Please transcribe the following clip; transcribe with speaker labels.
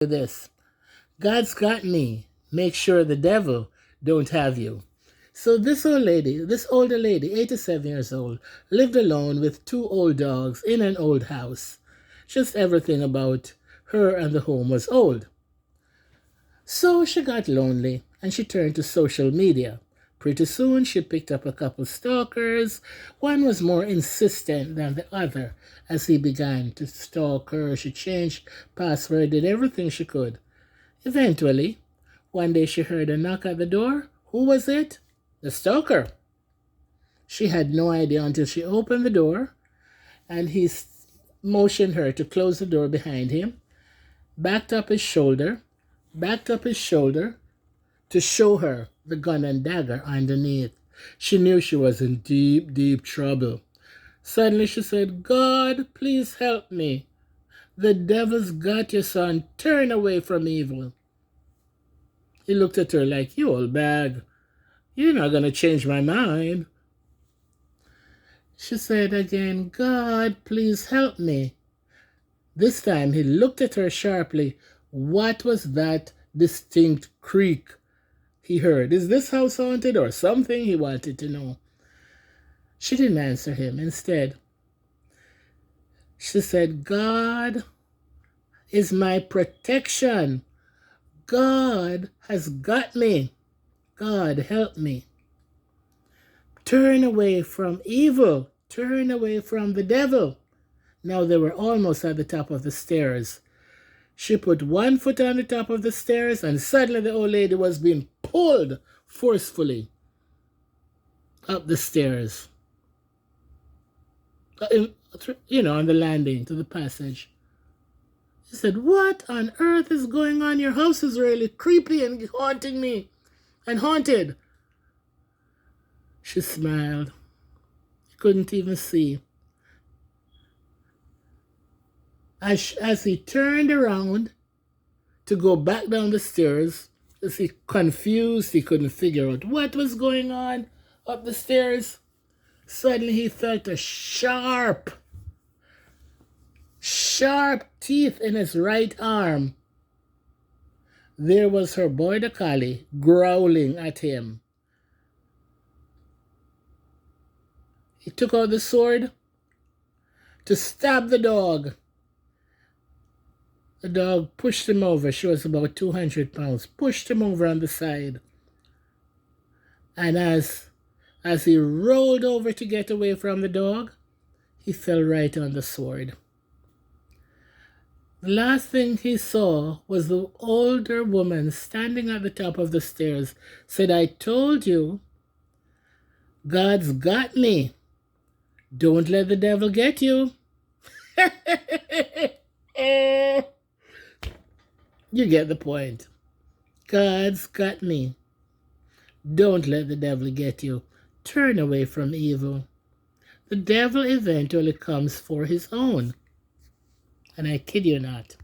Speaker 1: this. God's got me. Make sure the devil don't have you. So this older lady, 87 years old, lived alone with two old dogs in an old house. Just everything about her and the home was old. So she got lonely and she turned to social media. Pretty soon she picked up a couple stalkers. One was more insistent than the other. As he began to stalk her, she changed password, did everything she could. Eventually, one day she heard a knock at the door. Who was it? The stalker. She had no idea until she opened the door and he motioned her to close the door behind him, backed up his shoulder to show her the gun and dagger underneath. She knew she was in deep, deep trouble. Suddenly she said, God, please help me. The devil's got you, son. Turn away from evil. He looked at her like, you old bag. You're not going to change my mind. She said again, God, please help me. This time he looked at her sharply. What was that distinct creak he heard? Is this house haunted or something? He wanted to know. She didn't answer him. Instead, she said, God is my protection. God has got me. God help me. Turn away from evil. Turn away from the devil. Now they were almost at the top of the stairs. She put one foot on the top of the stairs and suddenly the old lady was being pulled forcefully up the stairs. On the landing to the passage. He said, what on earth is going on? Your house is really creepy and haunting me. And haunted. She smiled. He couldn't even see. As he turned around to go back down the stairs, as he confused, he couldn't figure out what was going on up the stairs. Suddenly he felt a sharp teeth in his right arm. There was her border collie growling at him. He took out the sword to stab the dog. The dog pushed him over. She was about 200 pounds. Pushed him over on the side. And as he rolled over to get away from the dog, he fell right on the sword. The last thing he saw was the older woman standing at the top of the stairs, said, I told you, God's got me. Don't let the devil get you. You get the point. God's got me. Don't let the devil get you. Turn away from evil. The devil eventually comes for his own. And I kid you not.